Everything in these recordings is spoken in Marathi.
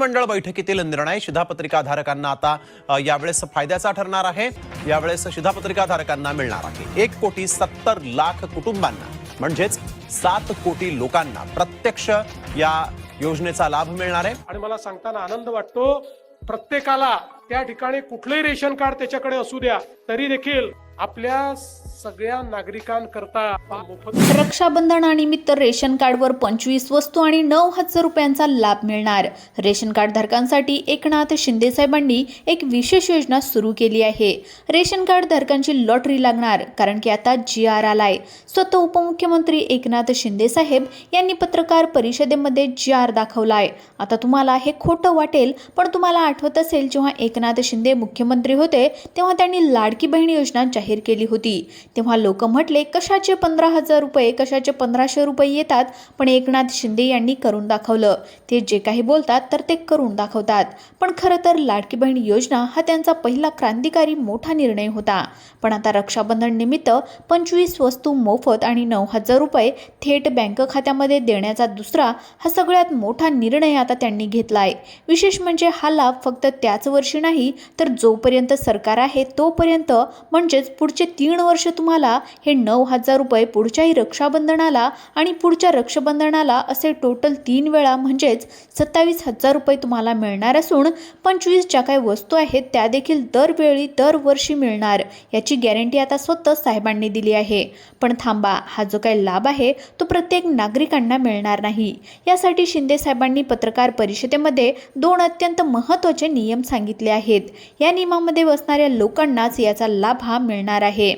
मंडळ बैठकीतील निर्णय शिधापत्रिकाधारकांना आता यावेळेस फायद्याचा ठरणार आहे। यावेळेस शिधापत्रिकाधारकांना मिळणार आहे 1,70,00,000 कुटुंबांना म्हणजेच 7 कोटी लोकांना प्रत्यक्ष या योजनेचा लाभ मिळणार आहे। आणि मला सांगताना आनंद वाटतो, प्रत्येकाला त्या ठिकाणी कुठलेही रेशन कार्ड त्याच्याकडे असू द्या तरी देखील आपल्या सगळ्या नागरिकांकरता मोफत रक्षाबंधनानिमित्त रेशन कार्डवर 25 वस्तू आणि 9,000 रुपयांचा लाभ मिळणार। रेशन कार्ड धारकांसाठी एकनाथ शिंदे साहेबांनी एक विशेष योजना सुरू केली आहे। रेशन कार्ड धारकांची लॉटरी लागणार, कारण की आता GR आलाय। स्वतः उपमुख्यमंत्री एकनाथ शिंदे साहेब यांनी पत्रकार परिषदेमध्ये GR दाखवलाय। आता तुम्हाला हे खोटं वाटेल, पण तुम्हाला आठवत असेल जेव्हा एकनाथ शिंदे मुख्यमंत्री होते तेव्हा त्यांनी लाडकी बहीण योजना जाहीर केली होती। तेव्हा लोक म्हटले कशाचे 15,000 रुपये, कशाचे 1,500 रुपये येतात, पण एकनाथ शिंदे यांनी करून दाखवलं। ते जे काही बोलतात तर ते करून दाखवतात। पण खरं तर लाडकी बहीण योजना हा त्यांचा पहिला क्रांतिकारी मोठा निर्णय होता। पण आता रक्षाबंधन निमित्त 25 वस्तू मोफत आणि 9,000 रुपये थेट बँक खात्यामध्ये देण्याचा दुसरा हा सगळ्यात मोठा निर्णय आता त्यांनी घेतलाय। विशेष म्हणजे हा लाभ फक्त त्याच वर्षी नाही, तर जोपर्यंत सरकार आहे तोपर्यंत, म्हणजेच पुढचे 3 वर्ष तुम्हाला हे 9,000 रुपये पुढच्याही रक्षाबंधनाला आणि पुढच्या रक्षाबंधनाला असे टोटल 3 वेळा म्हणजेच 27,000 रुपये तुम्हाला मिळणार असून 25 ज्या काही वस्तू आहेत त्या देखील दरवेळी दरवर्षी मिळणार, याची गॅरंटी आता स्वतः साहेबांनी दिली आहे। पण थांबा, हा जो काही लाभ आहे तो प्रत्येक नागरिकांना मिळणार नाही। यासाठी शिंदे साहेबांनी पत्रकार परिषदेमध्ये 2 अत्यंत महत्त्वाचे नियम सांगितले आहेत। या नियमामध्ये बसणाऱ्या लोकांनाच याचा लाभ हा मिळणार आहे।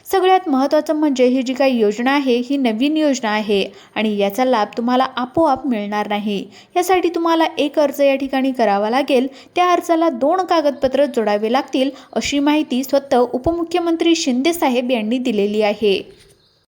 सगळ्यात महत्त्वाचं म्हणजे ही जी काही योजना आहे ही नवीन योजना आहे आणि याचा लाभ तुम्हाला आपोआप मिळणार नाही। यासाठी तुम्हाला एक अर्ज या ठिकाणी करावा लागेल। त्या अर्जाला 2 कागदपत्र जोडावे लागतील, अशी माहिती स्वतः उपमुख्यमंत्री शिंदे साहेब यांनी दिलेली आहे।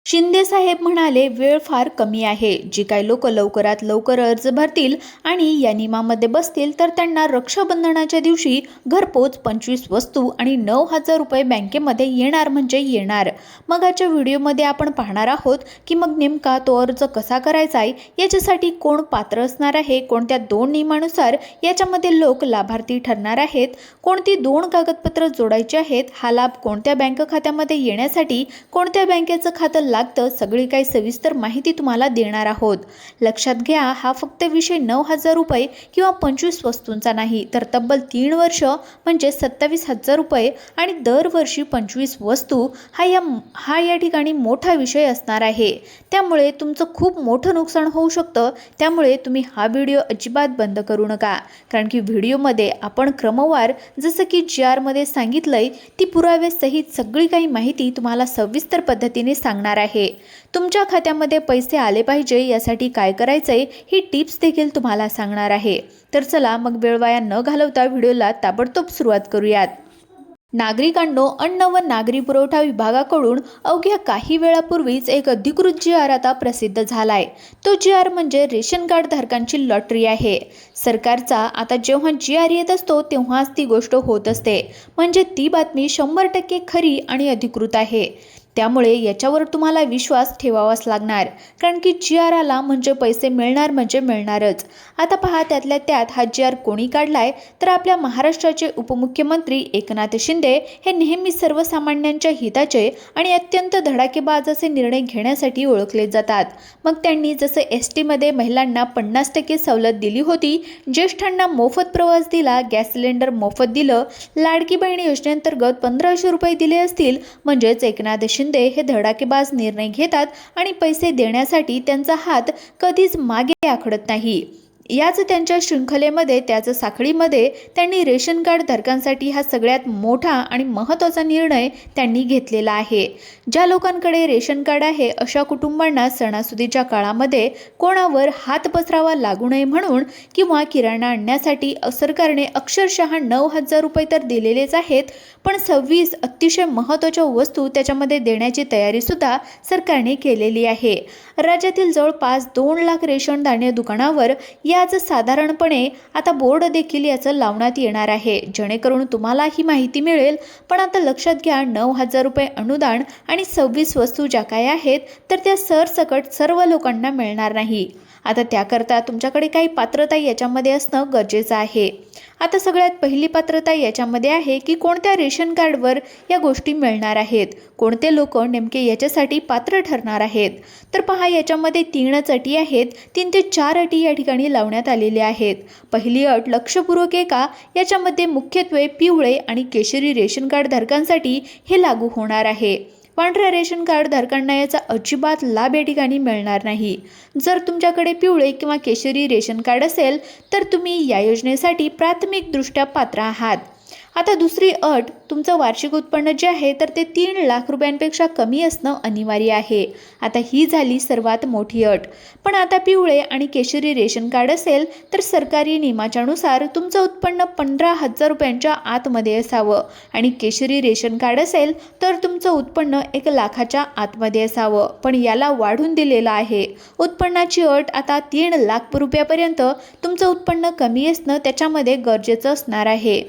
शिंदे साहेब म्हणाले, वेळ फार कमी आहे। जी काही लोक लवकरात लवकर अर्ज भरतील आणि या नियमामध्ये बसतील तर त्यांना रक्षाबंधनाच्या दिवशी घरपोच 25 वस्तू आणि 9,000 रुपये बँकेमध्ये येणार म्हणजे येणार। मग आजच्या व्हिडिओमध्ये आपण पाहणार आहोत की मग नेमका तो अर्ज कसा करायचा आहे, याच्यासाठी कोण पात्र असणार आहे, कोणत्या 2 नियमानुसार याच्यामध्ये लोक लाभार्थी ठरणार आहेत, कोणती 2 कागदपत्र जोडायची आहेत, हा लाभ कोणत्या बँक खात्यामध्ये येण्यासाठी कोणत्या बँकेचं खातं लागतं, सगळी काही सविस्तर माहिती तुम्हाला देणार आहोत। लक्षात घ्या, हा फक्त विषय 9,000 रुपये किंवा 25 वस्तूंचा नाही, तर तब्बल 3 वर्ष म्हणजे 27,000 रुपये आणि दरवर्षी 25 वस्तू हा या ठिकाणी मोठा विषय असणार आहे। त्यामुळे तुमचं खूप मोठं नुकसान होऊ शकतं। त्यामुळे तुम्ही हा व्हिडिओ अजिबात बंद करू नका, कारण की व्हिडिओमध्ये आपण क्रमवार जसं की GR मध्ये सांगितलंय ती पुराव्यासहित सगळी काही माहिती तुम्हाला सविस्तर पद्धतीने सांगणार आहे। तुमच्या खात्यामध्ये पैसे आले पाहिजे यासाठी काय करायचंय ही टिप्स देखील तुम्हाला सांगणार आहे। तर चला मग वेळ वाया न घालवता व्हिडिओला ताबडतोब सुरुवात करूयात। नागरिकांनो, अन्न व नागरी पुरवठा विभागाकडून अवघ्या काही वेळापूर्वीच एक अधिकृत GR आता प्रसिद्ध झालाय। तो GR म्हणजे रेशन कार्ड धारकांची लॉटरी आहे। सरकारचा आता जेव्हा GR येत असतो तेव्हाच ती गोष्ट होत असते, म्हणजे ती बातमी 100% खरी आणि अधिकृत आहे। त्यामुळे याच्यावर तुम्हाला विश्वास ठेवावाच लागणार, कारण की GR आला म्हणजे पैसे मिळणार म्हणजे मिळणारच। आता पहा, त्यातल्या त्यात हा GR कोणी काढलाय, तर आपल्या महाराष्ट्राचे उपमुख्यमंत्री एकनाथ शिंदे हे नेहमी सर्वसामान्यांच्या हिताचे आणि अत्यंत धडाकेबाज असे निर्णय घेण्यासाठी ओळखले जातात। मग त्यांनी जसे ST मध्ये महिलांना 50% सवलत दिली होती, ज्येष्ठांना मोफत प्रवास दिला, गॅस सिलेंडर मोफत दिलं, लाडकी बहीण योजनेअंतर्गत 1,500 रुपये दिले असतील, म्हणजेच एकनाथ शिंदे हे धडाकेबाज निर्णय घेतात आणि पैसे देण्यासाठी त्यांचा हात कधीच मागे आखडत नाही। याच त्यांच्या शृंखलेमध्ये, त्याच साखळीमध्ये त्यांनी रेशन कार्ड धारकांसाठी हा सगळ्यात मोठा आणि महत्त्वाचा निर्णय त्यांनी घेतलेला आहे। ज्या लोकांकडे रेशन कार्ड आहे अशा कुटुंबांना सणासुदीच्या काळामध्ये कोणावर हात पसरावा लागू नये म्हणून किंवा किराणा आणण्यासाठी सरकारने अक्षरशः 9,000 रुपये तर दिलेलेच आहेत, पण 26 अतिशय महत्त्वाच्या वस्तू त्याच्यामध्ये देण्याची तयारी सुद्धा सरकारने केलेली आहे। राज्यातील जवळपास 2 लाख रेशन धान्य दुकानावर याच साधारणपणे आता बोर्ड देखील याचं लावण्यात येणार आहे, जेणेकरून तुम्हाला ही माहिती मिळेल। पण आता लक्षात घ्या, 9,000 रुपये अनुदान आणि 26 वस्तू ज्या काय आहेत तर त्या सरसकट सर्व लोकांना मिळणार नाही। आता त्याकरता तुमच्याकडे काही पात्रता याच्यामध्ये असणं गरजेचं आहे. आता सगळ्यात पहिली पात्रता याच्यामध्ये आहे की कोणत्या रेशन कार्डवर या गोष्टी मिळणार आहेत, कोणते लोक नेमके याच्यासाठी पात्र ठरणार आहेत. तर पहा, याच्यामध्ये 3च अटी आहेत. 3 ते 4 अटी या ठिकाणी लावण्यात आलेल्या आहेत. पहिली अट लक्षपूर्वक आहे का, याच्यामध्ये मुख्यत्वे पिवळे आणि केशरी रेशन कार्ड धारकांसाठी हे लागू होणार आहे. पांढऱ्या रेशन कार्ड धारकांना याचा अजिबात लाभ या ठिकाणी मिळणार नाही. जर तुमच्याकडे पिवळे किंवा केशरी रेशन कार्ड असेल तर तुम्ही या योजनेसाठी प्राथमिकदृष्ट्या पात्र आहात. आता दुसरी अट, तुमचं वार्षिक उत्पन्न जे आहे तर ते 3 लाख रुपयांपेक्षा कमी असणं अनिवार्य आहे. आता ही झाली सर्वात मोठी अट. पण आता पिवळे आणि केशरी रेशन कार्ड असेल तर सरकारी नियमाच्यानुसार तुमचं उत्पन्न 15,000 रुपयांच्या आतमध्ये असावं आणि केशरी रेशन कार्ड असेल तर तुमचं उत्पन्न 1 लाखाच्या आतमध्ये असावं. पण याला वाढून दिलेलं आहे. उत्पन्नाची अट आता 3 लाख रुपयापर्यंत तुमचं उत्पन्न कमी असणं त्याच्यामध्ये गरजेचं असणार आहे.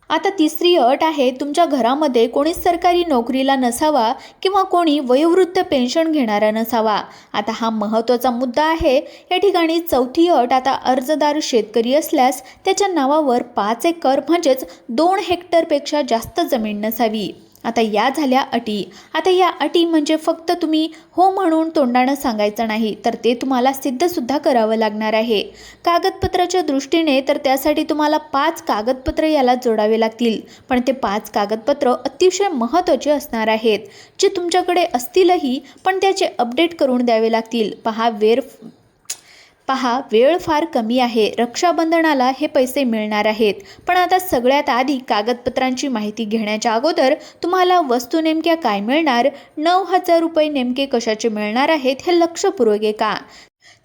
आता तिसरी अट आहे, तुमच्या घरामध्ये कोणी सरकारी नोकरीला नसावा किंवा कोणी वयोवृद्ध पेन्शन घेणारा नसावा. आता हा महत्त्वाचा मुद्दा आहे. या ठिकाणी चौथी अट, आता अर्जदार शेतकरी असल्यास त्याच्या नावावर 5 एकर म्हणजेच 2 हेक्टरपेक्षा जास्त जमीन नसावी. आता या झाल्या अटी. आता या अटी म्हणजे फक्त तुम्ही हो म्हणून तोंडानं सांगायचं नाही, तर ते तुम्हाला सिद्धसुद्धा करावं लागणार आहे. कागदपत्राच्या दृष्टीने तर त्यासाठी तुम्हाला 5 कागदपत्र याला जोडावे लागतील. पण ते 5 कागदपत्र अतिशय महत्त्वाचे असणार आहेत, जे तुमच्याकडे असतीलही पण त्याचे अपडेट करून द्यावे लागतील. वेळ फार कमी आहे. रक्षाबंधनाला हे पैसे मिळणार आहेत. पण आता सगळ्यात आधी कागदपत्रांची माहिती घेण्याच्या अगोदर तुम्हाला वस्तू नेमक्या काय मिळणार, 9,000 रुपये नेमके कशाचे मिळणार आहेत हे लक्षपूर्वक आहे का.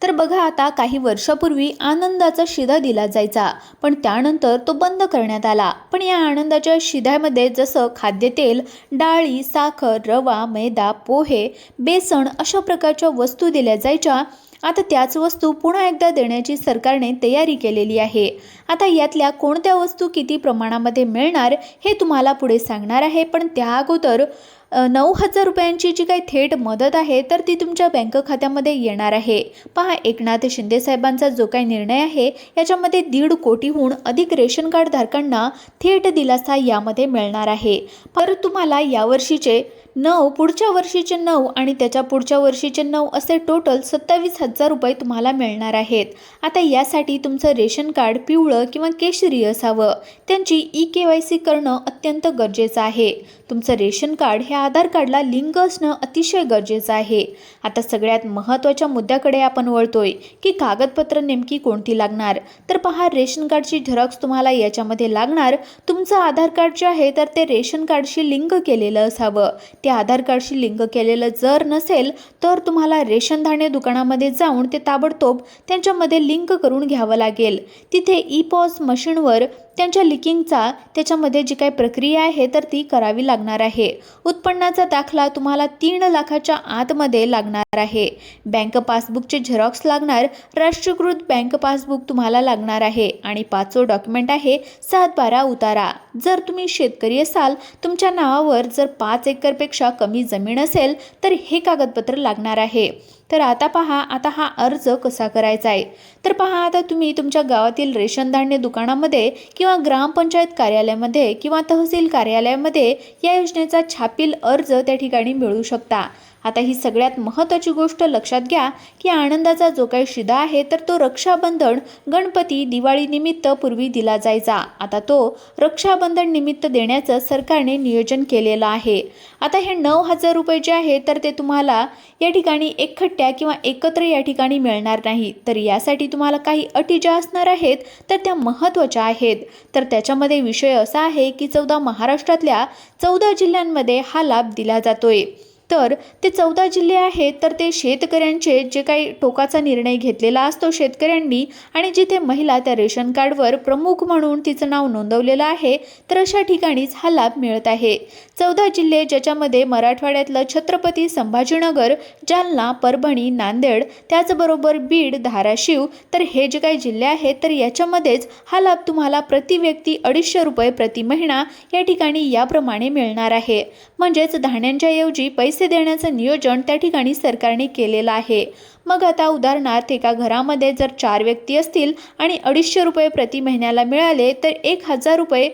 तर बघा, आता काही वर्षापूर्वी आनंदाचा शिधा दिला जायचा, पण त्यानंतर तो बंद करण्यात आला. पण या आनंदाच्या शिध्यामध्ये जसं खाद्यतेल, डाळी, साखर, रवा, मैदा, पोहे, बेसन अशा प्रकारच्या वस्तू दिल्या जायच्या. आता त्याच वस्तू पुन्हा एकदा देण्याची सरकारने तयारी केलेली आहे. आता यातल्या कोणत्या वस्तू किती प्रमाणामध्ये मिळणार हे तुम्हाला पुढे सांगणार आहे. पण त्या अगोदर 9,000 रुपयांची जी काही थेट मदत आहे तर ती तुमच्या बँक खात्यामध्ये येणार आहे. पहा, एकनाथ शिंदे साहेबांचा जो काही निर्णय आहे याच्यामध्ये 1.5 कोटीहून अधिक रेशन कार्ड धारकांना थेट दिलासा यामध्ये मिळणार आहे. तर तुम्हाला यावर्षीचे 9, पुढच्या वर्षीचे 9 आणि त्याच्या पुढच्या वर्षीचे 9 असे टोटल 27,000 रुपये तुम्हाला मिळणार आहेत. आता यासाठी तुमचं रेशन कार्ड पिवळं किंवा केशरी असावं. त्यांची EKYC करणं अत्यंत गरजेचं आहे. तुमचं रेशन कार्ड हे आधार कार्डला लिंक असणं अतिशय गरजेचं आहे. आता सगळ्यात महत्त्वाच्या मुद्द्याकडे आपण वळतोय की कागदपत्र नेमकी कोणती लागणार. तर पहा, रेशन कार्डची झेरॉक्स तुम्हाला याच्यामध्ये लागणार. तुमचं आधार कार्ड जे आहे तर ते रेशन कार्डशी लिंक केलेलं असावं. ते आधार कार्डशी लिंक केलेलं जर नसेल तर तुम्हाला रेशन धान्य दुकानामध्ये जाऊन ते ताबडतोब त्यांच्यामध्ये लिंक करून घ्यावं लागेल. तिथे EPOS मशीनवर त्यांच्या लिंकिंगचा त्याच्यामध्ये जी काही प्रक्रिया आहे तर ती करावी लागणार आहे. उत्पन्नाचा दाखला तुम्हाला 3 लाखाच्या आतमध्ये लागणार आहे. बँक पासबुकचे झेरॉक्स लागणार. राष्ट्रीयकृत बँक पासबुक तुम्हाला लागणार आहे. आणि 5वं डॉक्युमेंट आहे 7/12 उतारा. जर तुम्ही शेतकरी असाल, तुमच्या नावावर जर 5 एकरपेक्षा कमी जमीन असेल तर हे कागदपत्र लागणार आहे. तर आता पहा, आता हा अर्ज कसा करायचा आहे. तर पहा, आता तुम्ही तुमच्या गावातील रेशन धान्य दुकानामध्ये किंवा ग्रामपंचायत कार्यालयामध्ये किंवा तहसील कार्यालयामध्ये या योजनेचा छापील अर्ज त्या ठिकाणी मिळवू शकता. आता ही सगळ्यात महत्त्वाची गोष्ट लक्षात घ्या की आनंदाचा जो काही शिधा आहे तर तो रक्षाबंधन, गणपती, दिवाळी निमित्त पूर्वी दिला जायचा. आता तो रक्षाबंधन निमित्त देण्याचं सरकारने नियोजन केलेलं आहे. आता हे 9,000 रुपये जे आहे तर ते तुम्हाला या ठिकाणी एकखट्ट्या किंवा एकत्र या ठिकाणी मिळणार नाही. तर यासाठी तुम्हाला काही अटी ज्या असणार आहेत तर त्या महत्त्वाच्या आहेत. तर त्याच्यामध्ये विषय असा आहे की महाराष्ट्रातल्या 14 जिल्ह्यांमध्ये हा लाभ दिला जातोय. तर ते 14 जिल्हे आहेत तर ते शेतकऱ्यांचे जे काही टोकाचा निर्णय घेतलेला असतो शेतकऱ्यांनी, आणि जिथे महिला त्या रेशन कार्डवर प्रमुख म्हणून तिचं नाव नोंदवलेलं आहे तर अशा ठिकाणीच हा लाभ मिळत आहे. 14 जिल्हे ज्याच्यामध्ये मराठवाड्यातलं छत्रपती संभाजीनगर, जालना, परभणी, नांदेड, त्याचबरोबर बीड, धाराशिव, तर हे जे काही जिल्हे आहेत तर याच्यामध्येच हा लाभ तुम्हाला प्रति व्यक्ती 250 रुपये प्रति महिना या ठिकाणी याप्रमाणे मिळणार आहे. म्हणजेच धान्यांच्या ऐवजी पैसे देण्याचं नियोजन त्या ठिकाणी सरकारने केलेलं आहे. मग आता उदाहरणार्थ एका घरामध्ये जर 4 व्यक्ती असतील आणि 250 रुपये प्रति महिन्याला मिळाले तर 1000 रुपये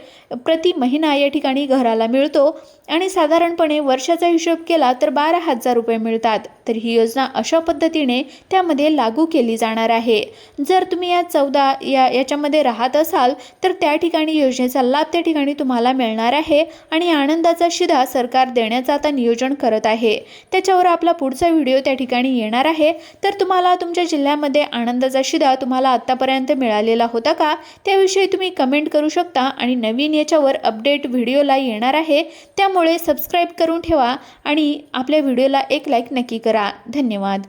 प्रति महिना या ठिकाणी घराला मिळतो आणि साधारणपणे वर्षाचा हिशोब केला तर 12,000 रुपये मिळतात. तर ही योजना अशा पद्धतीने त्यामध्ये लागू केली जाणार आहे. जर तुम्ही याच्यामध्ये राहत असाल तर त्या ठिकाणी योजनेचा लाभ त्या ठिकाणी तुम्हाला मिळणार आहे आणि आनंदाचा शिधा सरकार देण्याचा आता नियोजन करत आहे. त्याच्यावर आपला पुढचा व्हिडिओ त्या ठिकाणी येणार आहे. तर तुम्हाला तुमच्या जिल्ह्यामध्ये आनंदाचा शिधा तुम्हाला आतापर्यंत मिळालेला होता का, त्याविषयी तुम्ही कमेंट करू शकता आणि नवीन याच्यावर अपडेट व्हिडिओला येणार आहे. त्यामुळे सबस्क्राईब करून ठेवा आणि आपल्या व्हिडिओला एक लाईक नक्की करा. धन्यवाद.